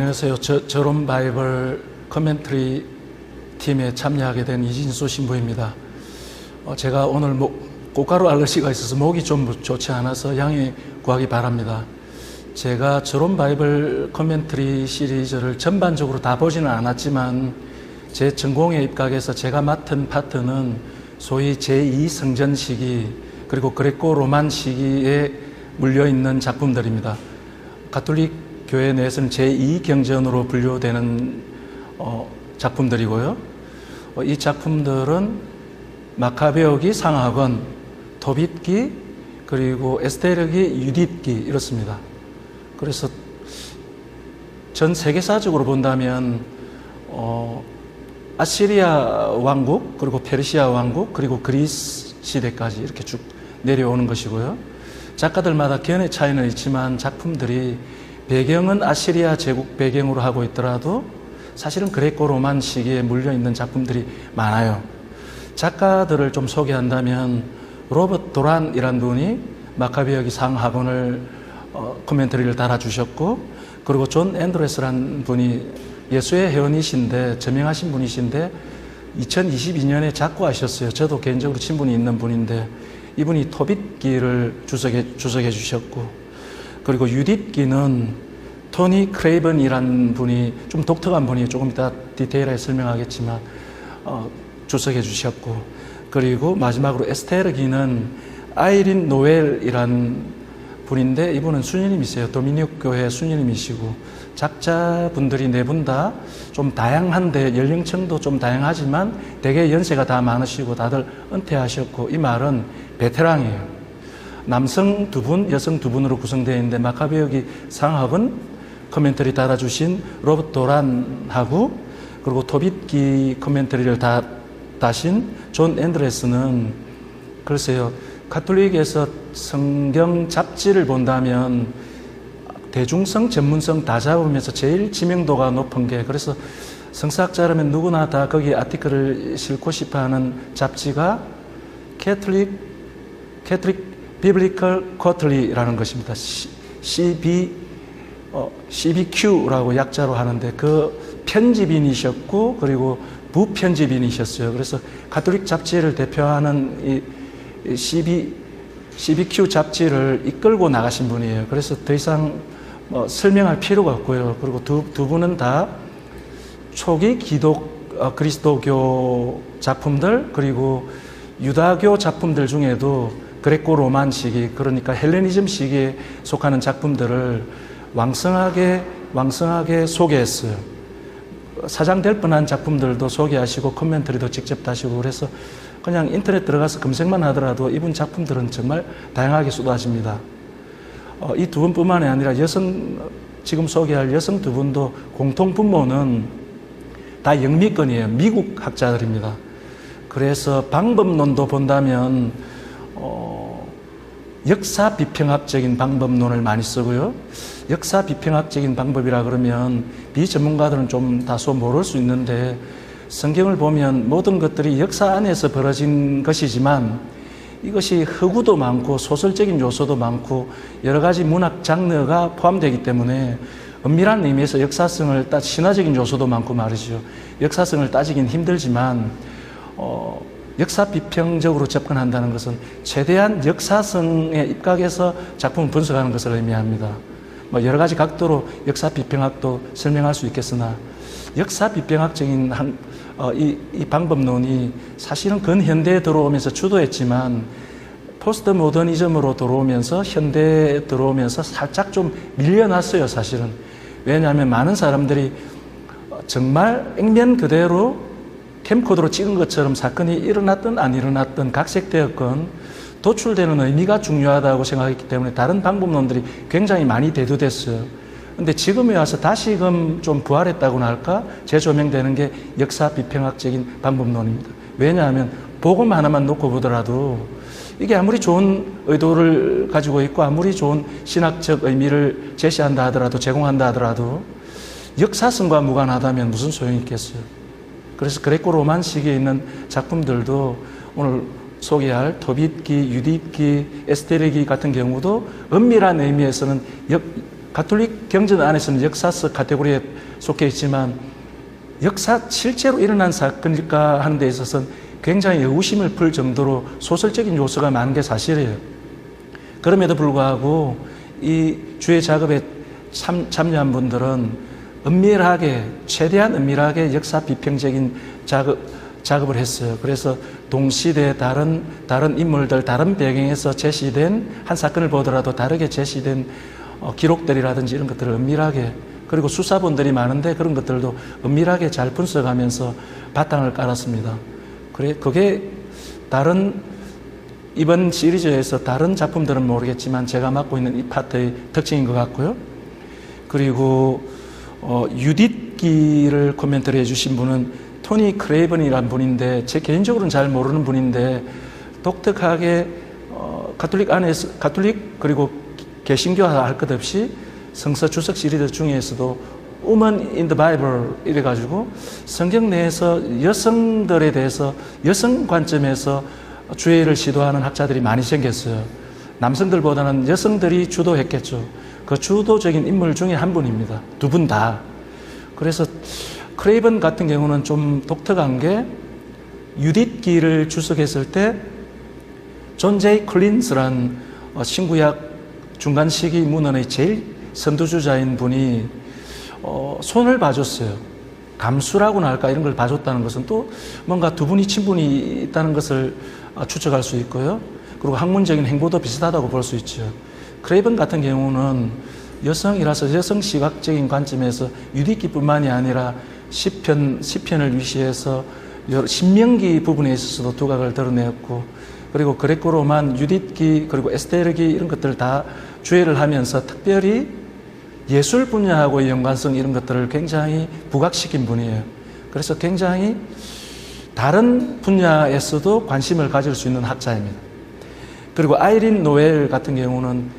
안녕하세요. 저론 바이블 커멘터리 팀에 참여하게 된 이진수 신부입니다. 제가 오늘 꽃가루 알러지가 있어서 목이 좀 좋지 않아서 양해 구하기 바랍니다. 제가 저론 바이블 커멘터리 시리즈를 전반적으로 다 보지는 않았지만 제 전공에 입각해서 제가 맡은 파트는 소위 제2성전 시기 그리고 그레코 로만 시기에 물려있는 작품들입니다. 가톨릭 교회 내에서는 제2경전으로 분류되는 작품들이고요. 이 작품들은 마카베오기 상하권, 도빗기, 그리고 에스테르기, 유딧기 이렇습니다. 그래서 전 세계사적으로 본다면 아시리아 왕국, 그리고 페르시아 왕국, 그리고 그리스 시대까지 이렇게 쭉 내려오는 것이고요. 작가들마다 견해 차이는 있지만 작품들이 배경은 아시리아 제국 배경으로 하고 있더라도 사실은 그레코 로만 시기에 물려있는 작품들이 많아요. 작가들을 좀 소개한다면 로버트 도란이라는 분이 마카베오기 상하본을 코멘터리를 달아주셨고, 그리고 존 앤드레스라는 분이 예수의 회원이신데 저명하신 분이신데 2022년에 작고하셨어요. 저도 개인적으로 친분이 있는 분인데 이분이 토빗기를 주석해 주셨고, 그리고 유딧기는 토니 크레이번이라는 분이 좀 독특한 분이 조금 이따 디테일하게 설명하겠지만 주석해 주셨고, 그리고 마지막으로 에스테르기는 아이린 노엘이라는 분인데 이분은 수녀님이세요. 도미닉 교회 수녀님이시고, 작자분들이 네 분 다 좀 다양한데 연령층도 좀 다양하지만 대개 연세가 다 많으시고 다들 은퇴하셨고, 이 말은 베테랑이에요. 남성 두 분, 여성 두 분으로 구성되어 있는데 마카베오기 상학은 코멘터리 달아주신 로버트 도란하고, 그리고 토빗기 코멘터리를 다신 존 앤드레스는 글쎄요, 가톨릭에서 성경 잡지를 본다면 대중성, 전문성 다 잡으면서 제일 지명도가 높은 게, 그래서 성사학자라면 누구나 다 거기에 아티클을 싣고 싶어하는 잡지가 캐톨릭 비블리컬 쿼터리라는 것입니다. CBQ라고 약자로 하는데 그 편집인이셨고 그리고 부편집인이셨어요. 그래서 가톨릭 잡지를 대표하는 이 CBQ 잡지를 이끌고 나가신 분이에요. 그래서 더 이상 설명할 필요가 없고요. 그리고 두 분은 다 초기 그리스도교 작품들, 그리고 유다교 작품들 중에도 그레코 로만 시기, 그러니까 헬레니즘 시기에 속하는 작품들을 왕성하게 소개했어요. 사장될 뻔한 작품들도 소개하시고 코멘터리도 직접 다시고, 그래서 그냥 인터넷 들어가서 검색만 하더라도 이분 작품들은 정말 다양하게 쏟아집니다. 이 두 분뿐만이 아니라 지금 소개할 여성 두 분도 공통 분모는 다 영미권이에요. 미국 학자들입니다. 그래서 방법론도 본다면 역사 비평학적인 방법론을 많이 쓰고요. 역사 비평학적인 방법이라 그러면 비전문가들은 좀 다소 모를 수 있는데, 성경을 보면 모든 것들이 역사 안에서 벌어진 것이지만 이것이 허구도 많고 소설적인 요소도 많고 여러 가지 문학 장르가 포함되기 때문에 엄밀한 의미에서 역사성을 신화적인 요소도 많고 말이죠. 역사성을 따지긴 힘들지만 역사 비평적으로 접근한다는 것은 최대한 역사성에 입각해서 작품을 분석하는 것을 의미합니다. 여러 가지 각도로 역사 비평학도 설명할 수 있겠으나 역사 비평학적인 이 방법론이 사실은 근현대에 들어오면서 주도했지만 포스트 모더니즘으로 들어오면서 현대에 들어오면서 살짝 좀 밀려났어요, 사실은. 왜냐하면 많은 사람들이 정말 액면 그대로 캠코더로 찍은 것처럼 사건이 일어났든 안 일어났든 각색되었건 도출되는 의미가 중요하다고 생각했기 때문에 다른 방법론들이 굉장히 많이 대두됐어요. 근데 지금에 와서 다시금 좀 부활했다고나 할까? 재조명되는 게 역사 비평학적인 방법론입니다. 왜냐하면 복음 하나만 놓고 보더라도 이게 아무리 좋은 의도를 가지고 있고 아무리 좋은 신학적 의미를 제시한다 하더라도, 제공한다 하더라도 역사성과 무관하다면 무슨 소용이 있겠어요. 그래서 그레코 로만 시기에 있는 작품들도 오늘 소개할 토빗기, 유딧기, 에스테르기 같은 경우도 엄밀한 의미에서는 가톨릭 경전 안에서는 역사서 카테고리에 속해 있지만 역사 실제로 일어난 사건일까 하는 데 있어서는 굉장히 의구심을 풀 정도로 소설적인 요소가 많은 게 사실이에요. 그럼에도 불구하고 이 주의 작업에 참여한 분들은 은밀하게, 최대한 은밀하게 역사 비평적인 작업을 했어요. 그래서 동시대 다른 인물들, 다른 배경에서 제시된 한 사건을 보더라도 다르게 제시된 기록들이라든지 이런 것들을 은밀하게, 그리고 수사본들이 많은데 그런 것들도 은밀하게 잘 분석하면서 바탕을 깔았습니다. 그게 이번 시리즈에서 다른 작품들은 모르겠지만 제가 맡고 있는 이 파트의 특징인 것 같고요. 그리고 유딧기를 코멘트를 해주신 분은 토니 크레이븐이라는 분인데 제 개인적으로는 잘 모르는 분인데 독특하게 가톨릭 그리고 개신교와 할 것 없이 성서 주석 시리즈 중에서도 Woman in the Bible 이래가지고 성경 내에서 여성들에 대해서 여성 관점에서 주의를 시도하는 학자들이 많이 생겼어요. 남성들보다는 여성들이 주도했겠죠. 그 주도적인 인물 중에 한 분입니다. 두 분 다. 그래서 크레이븐 같은 경우는 좀 독특한 게 유딧기를 주석했을 때 존 제이 콜린스란 신구약 중간 시기 문헌의 제일 선두주자인 분이 손을 봐줬어요. 감수라고나 할까 이런 걸 봐줬다는 것은 또 뭔가 두 분이 친분이 있다는 것을 추측할 수 있고요. 그리고 학문적인 행보도 비슷하다고 볼 수 있죠. 크레이븐 같은 경우는 여성이라서 여성 시각적인 관점에서 유딧기뿐만이 아니라 시편을 위시해서 신명기 부분에 있어서도 두각을 드러내었고, 그리고 그레코 로만, 유딧기, 그리고 에스테르기 이런 것들을 다 주의를 하면서 특별히 예술 분야하고의 연관성 이런 것들을 굉장히 부각시킨 분이에요. 그래서 굉장히 다른 분야에서도 관심을 가질 수 있는 학자입니다. 그리고 아이린 노엘 같은 경우는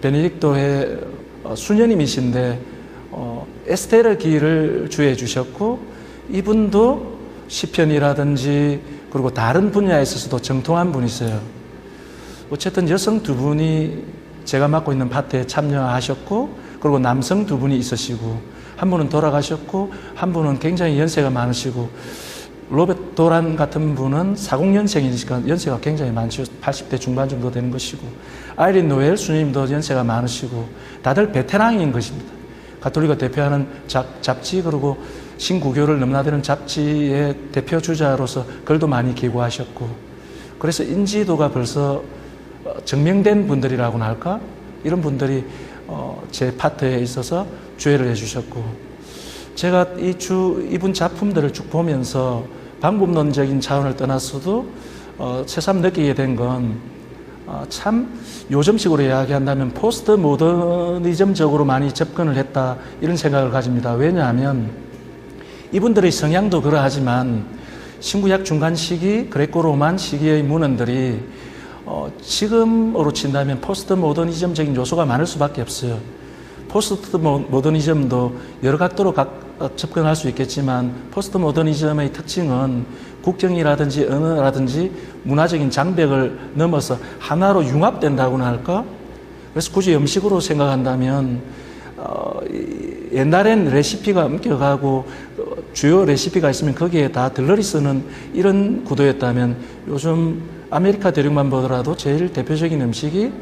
베네딕토의 수녀님이신데 에스테르기를 주의해 주셨고, 이분도 시편이라든지 그리고 다른 분야에 있어서도 정통한 분이세요. 어쨌든 여성 두 분이 제가 맡고 있는 파트에 참여하셨고, 그리고 남성 두 분이 있으시고, 한 분은 돌아가셨고 한 분은 굉장히 연세가 많으시고, 로베트 도란 같은 분은 40년생이니까 연세가 굉장히 많죠. 80대 중반 정도 되는 것이고, 아이린 노엘 수녀님도 연세가 많으시고 다들 베테랑인 것입니다. 가톨릭을 대표하는 잡지, 그리고 신구교를 넘나드는 잡지의 대표 주자로서 글도 많이 기고하셨고, 그래서 인지도가 벌써 증명된 분들이라고나 할까? 이런 분들이 제 파트에 있어서 주의를 해주셨고, 제가 이분 작품들을 쭉 보면서 방법론적인 차원을 떠나서도 새삼 느끼게 된 건 참 요즘식으로 이야기한다면 포스트 모더니즘적으로 많이 접근을 했다 이런 생각을 가집니다. 왜냐하면 이분들의 성향도 그러하지만 신구약 중간 시기, 그레코 로만 시기의 문헌들이 지금으로 친다면 포스트 모더니즘적인 요소가 많을 수밖에 없어요. 포스트 모더니즘도 여러 각도로 접근할 수 있겠지만 포스트 모더니즘의 특징은 국경이라든지 언어라든지 문화적인 장벽을 넘어서 하나로 융합된다고나 할까? 그래서 굳이 음식으로 생각한다면 옛날엔 레시피가 엄격하고 주요 레시피가 있으면 거기에 다 들러리 쓰는 이런 구도였다면 요즘 아메리카 대륙만 보더라도 제일 대표적인 음식이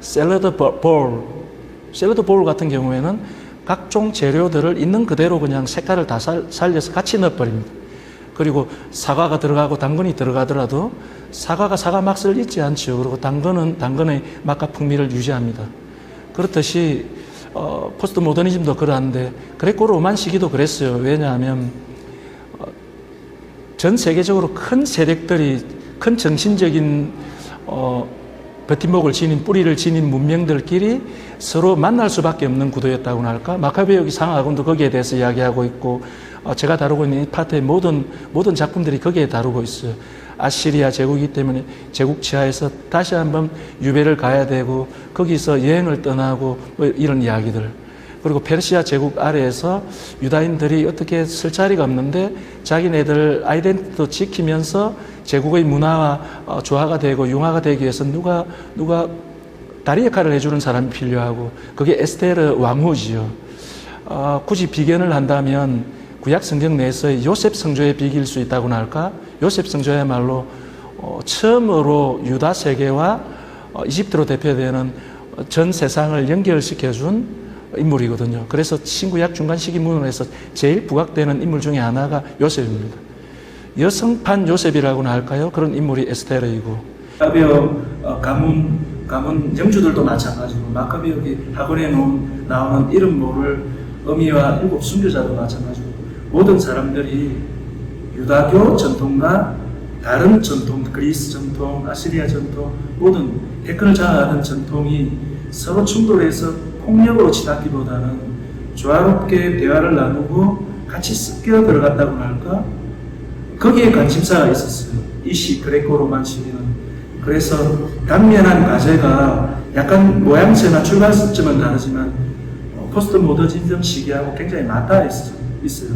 샐러드 볼 같은 경우에는 각종 재료들을 있는 그대로 그냥 색깔을 다 살려서 같이 넣어버립니다. 그리고 사과가 들어가고 당근이 들어가더라도 사과가 사과 맛을 잊지 않죠. 그리고 당근은 당근의 맛과 풍미를 유지합니다. 그렇듯이 포스트 모더니즘도 그러한데 그레코 로만 시기도 그랬어요. 왜냐하면 전 세계적으로 큰 세력들이 큰 정신적인 버팀목을 지닌 뿌리를 지닌 문명들끼리 서로 만날 수밖에 없는 구도였다고나 할까? 마카베오기 상하군도 거기에 대해서 이야기하고 있고, 제가 다루고 있는 이 파트의 모든 작품들이 거기에 다루고 있어요. 아시리아 제국이기 때문에 제국 지하에서 다시 한번 유배를 가야 되고 거기서 여행을 떠나고 뭐 이런 이야기들. 그리고 페르시아 제국 아래에서 유다인들이 어떻게 쓸 자리가 없는데 자기네들 아이덴티티도 지키면서 제국의 문화와 조화가 되고 융화가 되기 위해서 누가 다리 역할을 해주는 사람이 필요하고 그게 에스테르 왕후지요. 굳이 비견을 한다면 구약 성경 내에서 요셉 성조의 비기일 수 있다고나 할까? 요셉 성조야말로 처음으로 유다 세계와 이집트로 대표되는 전 세상을 연결시켜준 인물이거든요. 그래서 신구약 중간 시기문헌에서 제일 부각되는 인물 중에 하나가 요셉입니다. 여성판 요셉이라고나 할까요? 그런 인물이 에스테르이고, 마카베오 가문 영주들도 마찬가지고, 마카베오 학원에 나오는 이름 모를 어미와 7 순교자도 마찬가지고, 모든 사람들이 유다교 전통과 다른 전통, 그리스 전통, 아시리아 전통, 모든 태클을 장악하는 전통이 서로 충돌해서 폭력으로 치닫기보다는 조화롭게 대화를 나누고 같이 섞여 들어갔다고나 할까? 거기에 관심사가 있었어요. 이 시, 그레코 로만 시기는. 그래서 단면한 과제가 약간 모양새나 출발 시점은 다르지만 포스트 모더니즘 시기하고 굉장히 맞닿아 있어요.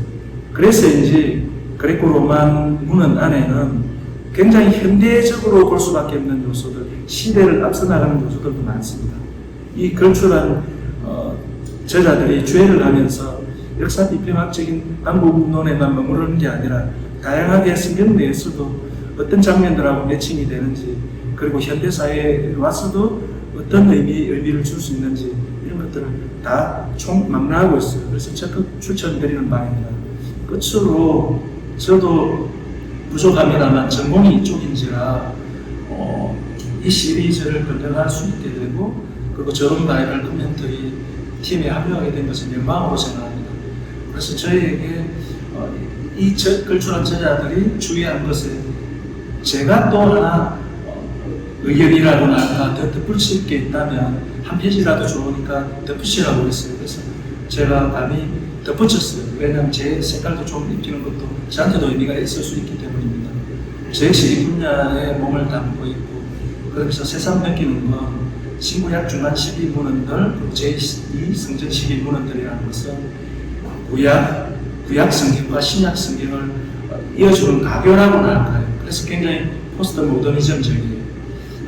그래서인지 그레코 로만 문헌 안에는 굉장히 현대적으로 볼 수밖에 없는 요소들, 시대를 앞서 나가는 요소들도 많습니다. 이 걸출한 저자들이 주해를 하면서 역사 비평학적인 방법론에만 머무르는 게 아니라 다양하게 성경 내에서도 어떤 장면들하고 매칭이 되는지, 그리고 현대사회에 와서도 어떤 의미를 줄 수 있는지, 이런 것들을 다 총망라하고 있어요. 그래서 적극 추천드리는 바입니다. 끝으로 저도 부족합니다만 전공이 이쪽인지라 이 시리즈를 건강할 수 있게 되고, 그리고 저런 바이블 코멘터리 팀에 합류하게 된 것은 영광으로 생각합니다. 그래서 저에게 이 걸출한 저자들이 주의한 것에 제가 또 하나 의견이라고나 할까 더 덧붙일 게 있다면 한 페이지라도 좋으니까 덧붙이라고 했어요. 그래서 제가 감히 덧붙였어요. 왜냐하면 제 색깔도 좀 입히는 것도 저한테도 의미가 있을 수 있기 때문입니다. 제 역시 이 분야에 몸을 담고 있고, 그래서 새삼 느끼는 건 신구약 중간 시기 문헌들, 제2 성전 시기 문헌들이라는 것은 구약 성경과 신약 성경을 이어주는 가교라고나 할까요? 그래서 굉장히 포스트 모더니즘적이에요.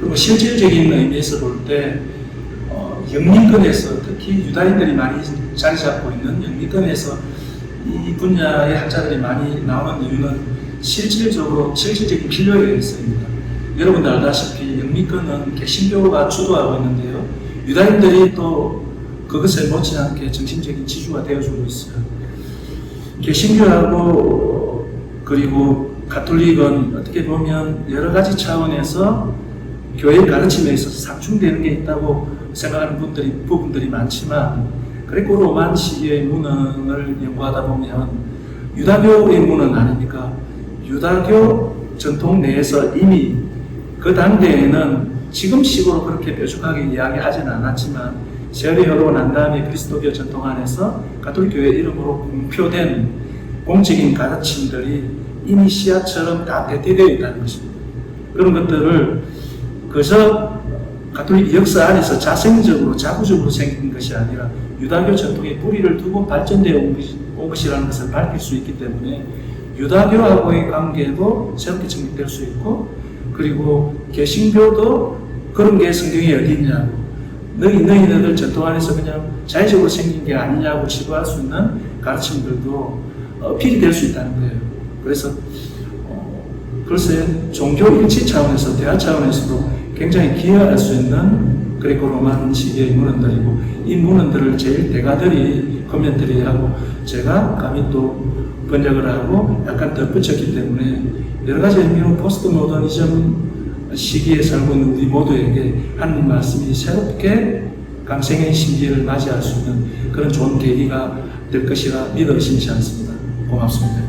그리고 실질적인 의미에서 볼 때 영미권에서, 특히 유다인들이 많이 자리 잡고 있는 영미권에서 이 분야의 학자들이 많이 나오는 이유는 실질적인 필요에 있습니다. 여러분들 알다시피 영미권은 개신교가 주도하고 있는데요, 유다인들이 또 그것에 못지않게 정신적인 지주가 되어주고 있어요. 개신교하고 그리고 가톨릭은 어떻게 보면 여러 가지 차원에서 교회의 가르침에 있어서 상충되는 게 있다고 생각하는 부분들이 많지만, 그레코 로만 시기의 문헌을 연구하다 보면 유다교의 문헌 아닙니까? 유다교 전통 내에서 이미 그 당대에는 지금식으로 그렇게 뾰족하게 이야기하지는 않았지만 세월이 흐르고 난 다음에 그리스도교 전통 안에서 가톨릭교회 이름으로 공표된 공적인 가르침들이 이미 씨앗처럼 다 대퇴되어 있다는 것입니다. 그런 것들을 그저 가톨릭 역사 안에서 자생적으로 자구적으로 생긴 것이 아니라 유다교 전통의 뿌리를 두고 발전되어 온 것이라는 것을 밝힐 수 있기 때문에 유다교하고의 관계도 새롭게 정립될 수 있고, 그리고 개신교도 그런 게 성경에 어디 있냐고, 너희들 전통 안에서 그냥 자의적으로 생긴 게 아니냐고 치부할 수 있는 가르침들도 어필이 될 수 있다는 거예요. 그래서 글쎄 종교 일치 차원에서, 대화 차원에서도 굉장히 기여할 수 있는 그레코 로만 시기의 문헌들이고, 이 문헌들을 제일 대가들이 코멘터리하고 제가 감히 또 번역을 하고 약간 덧붙였기 때문에 여러 가지 의미로 포스트 모더니즘 시기에 살고 있는 우리 모두에게 하는 말씀이 새롭게 강생의 신기를 맞이할 수 있는 그런 좋은 계기가 될 것이라 믿어 의심치 않습니다. 고맙습니다.